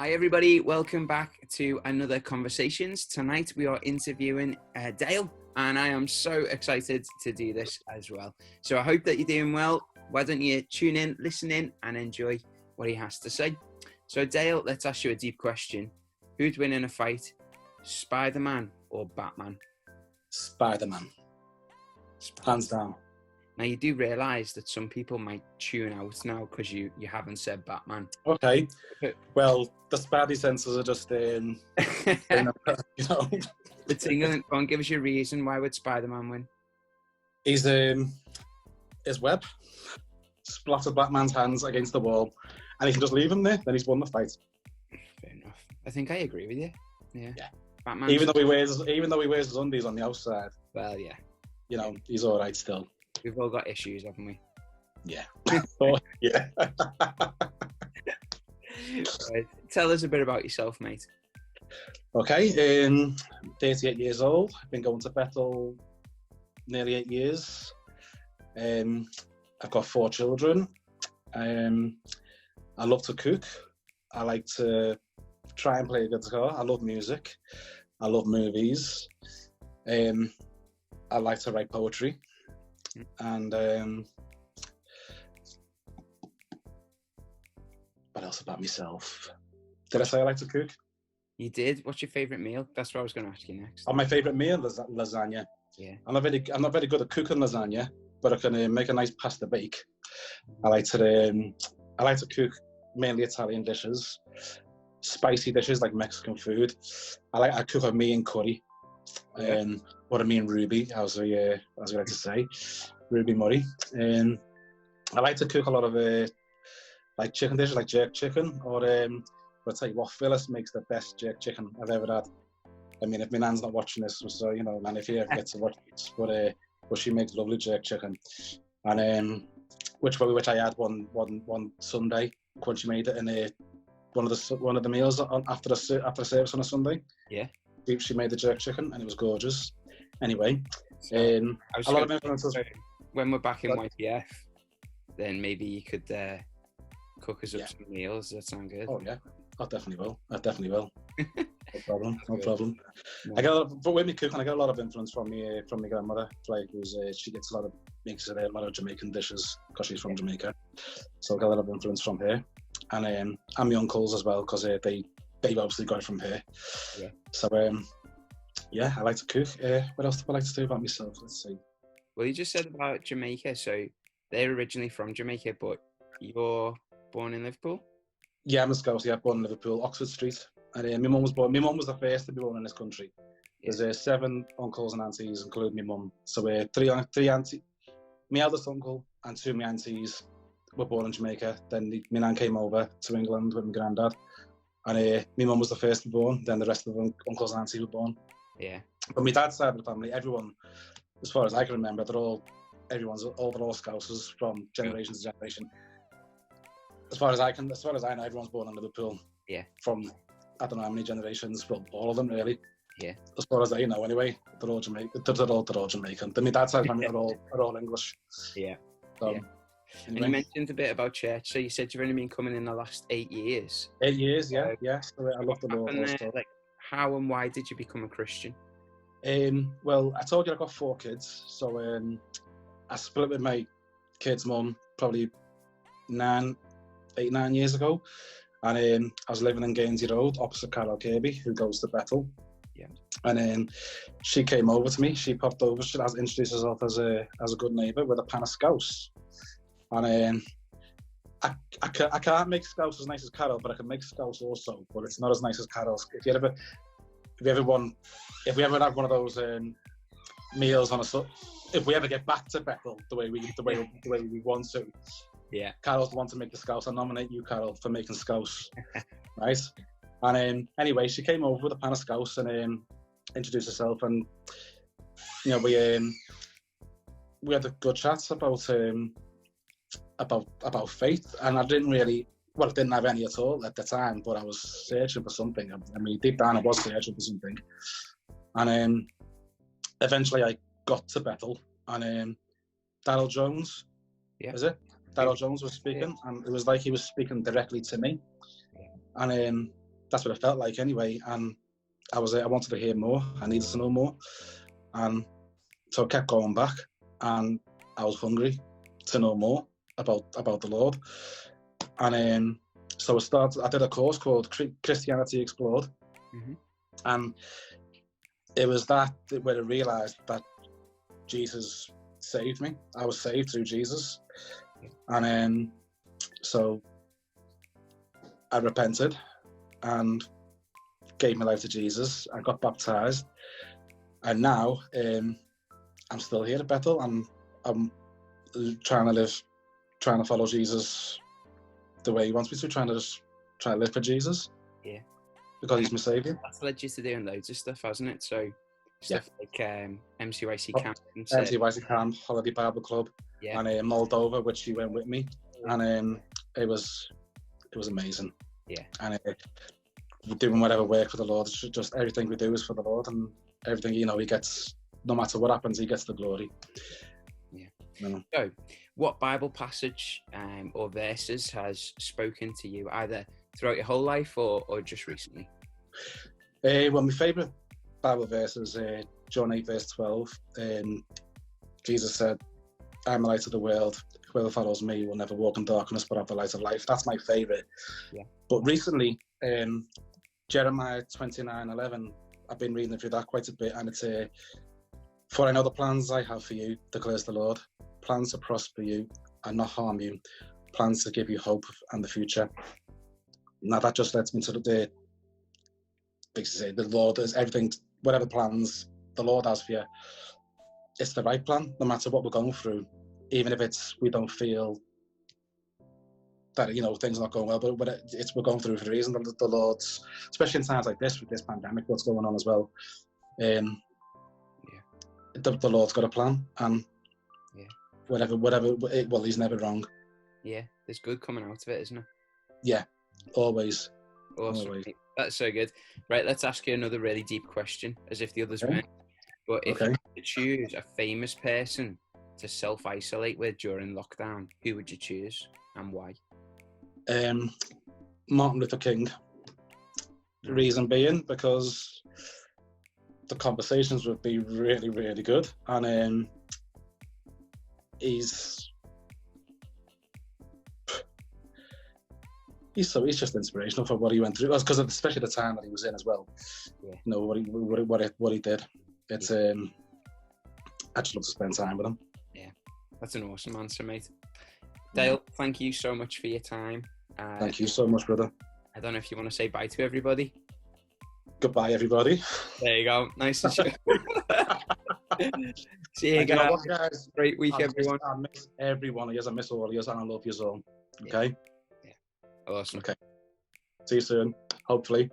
Hi everybody, welcome back to another Conversations. Tonight we are interviewing Dayl, and I am so excited to do this as well. So I hope that you're doing well. Why don't you tune in, listen in, and enjoy what he has to say. So Dayl, let's ask you a deep question. Who'd win in a fight, Spider-Man or Batman? Spider-Man. Hands down. Now you do realise that some people might tune out now because you haven't said Batman. Okay. Well, the Spidey senses are just you know. The tingling. Go on, give us your reason. Why would Spider-Man win? He's his web splattered Batman's hands against the wall, and he can just leave him there. Then he's won the fight. Fair enough. I think I agree with you. Yeah. Batman. Even though he wears his undies on the outside. Well, yeah. You know, he's all right still. We've all got issues, haven't we? Yeah. Oh, yeah. Right. Tell us a bit about yourself, mate. Okay, 38 years old. I've been going to Bethel nearly 8 years. I've got 4 children. I love to cook. I like to try and play guitar. I love music. I love movies. I like to write poetry. And what else about myself? Did I say I like to cook? You did. What's your favourite meal? That's what I was going to ask you next. Oh, my favourite meal is lasagna. Yeah. I'm not very good at cooking lasagna, but I can make a nice pasta bake. I like to cook mainly Italian dishes, spicy dishes like Mexican food. I cook a me and curry. What I mean, Ruby, as we like to say, Ruby Murray. I like to cook a lot of like chicken dishes, like jerk chicken, or I'll tell you what, Phyllis makes the best jerk chicken I've ever had. I mean, if my nan's not watching this, so you know, and if he ever gets to watch this, but she makes lovely jerk chicken, and which I had one Sunday when she made it in one of the meals after the service on a Sunday. Yeah. She made the jerk chicken and it was gorgeous. Anyway, So, a lot of influences. When we're back in YPF, then maybe you could cook us up some meals. Does that sound good? Oh yeah, I definitely will. No problem. No problem. No. But with me cooking, I get a lot of influence from my grandmother. Like, she makes a lot of Jamaican dishes because she's from Jamaica. So I get a lot of influence from her, and my uncles as well because they obviously got it from her. Yeah. So I like to cook. What else do I like to do about myself? Let's see. Well, you just said about Jamaica. So they're originally from Jamaica, but you're born in Liverpool? Yeah, I'm a Scouse. Yeah, born in Liverpool, Oxford Street. And my mum was born. My mum was the first to be born in this country. Yeah. There's 7 uncles and aunties, including my mum. So three aunties. My eldest uncle and 2 of my aunties were born in Jamaica. Then my nan came over to England with my granddad. And my mum was the first to be born. Then the rest of the uncles and aunties were born. Yeah. But my dad's side of the family, everyone, as far as I can remember, they're all Scousers from generation to generation. As far as I know, everyone's born in Liverpool. Yeah. From I don't know how many generations, but all of them really. Yeah. As far as I know, anyway, they're all Jamaican. They're all Jamaican. Then my dad's side of the family are all English. Yeah. So, yeah. Anyway. And you mentioned a bit about church. So you said you've only been coming in the last 8 years. 8 years, yeah. So I love the Lord. Like, how and why did you become a Christian? Well, I told you I got 4 kids, so I split with my kid's mum probably 8-9 years ago, and I was living in Guernsey Road opposite Carol Kirby, who goes to Bethel. Yeah. And she came over to me. She popped over. She has introduced herself as a good neighbour with a pan of Scouse. And I can't make Scouse as nice as Carol, but I can make Scouse also. But it's not as nice as Carol's. If we ever have one of those meals on if we ever get back to Bethel the way we want to, yeah, Carol's the one to make the Scouse. I nominate you, Carol, for making Scouse, right? And anyway, she came over with a pan of Scouse and introduced herself, and you know we had a good chat about faith, and I didn't have any at all at the time, but I was searching for something. I mean, deep down I was searching for something, and eventually I got to Bethel, and Dayl Jones, is it? Dayl Jones was speaking, and it was like he was speaking directly to me. And that's what it felt like anyway. And I wanted to hear more. I needed to know more, and so I kept going back, and I was hungry to know more about the Lord. And so I did a course called Christianity Explored, and it was that where I realised that Jesus saved me. I was saved through Jesus, and so I repented and gave my life to Jesus. I got baptised, and now I'm still here at Bethel, and I'm trying to follow Jesus the way he wants me to, trying to live for Jesus. Yeah. Because he's my saviour. That's led you to doing loads of stuff, hasn't it? So stuff like MCYC camp, MCYC camp, Holiday Bible Club, and Moldova, which you went with me, and it was amazing. Yeah. And doing whatever work for the Lord, it's just everything we do is for the Lord, and everything, you know, he gets, no matter what happens, he gets the glory. Yeah. So, what Bible passage or verses has spoken to you either throughout your whole life or just recently? Well, my favourite Bible verse is John 8 verse 12. Jesus said, "I'm the light of the world. Whoever follows me will never walk in darkness but have the light of life." That's my favourite. Yeah. But recently, Jeremiah 29:11, I've been reading through that quite a bit, and it's "For I know the plans I have for you, declares the Lord, plans to prosper you and not harm you, plans to give you hope and the future." Now that just lets me to the Lord is everything, whatever plans the Lord has for you, it's the right plan, no matter what we're going through, even if we don't feel that, you know, things are not going well, but we're going through for a reason. The Lord's, especially in times like this with this pandemic, what's going on as well, the Lord's got a plan, and whatever, well, he's never wrong. Yeah, there's good coming out of it, isn't it? Yeah, always. Awesome. Always. That's so good. Right, let's ask you another really deep question, as if the others weren't. But if you could choose a famous person to self-isolate with during lockdown, who would you choose and why? Martin Luther King. The reason being because the conversations would be really, really good, and he's just inspirational for what he went through, because especially the time that he was in as well. Yeah. You know what he did. It's I just love to spend time with him. Yeah, that's an awesome answer, mate. Dayl, thank you so much for your time. Thank you so much, brother. I don't know if you want to say bye to everybody. Goodbye, everybody. There you go. Nice to see you. See you guys. Great week, everyone. I miss every one of you. I miss all of you, and I love you all. Okay. Yeah. Awesome. Okay. See you soon. Hopefully.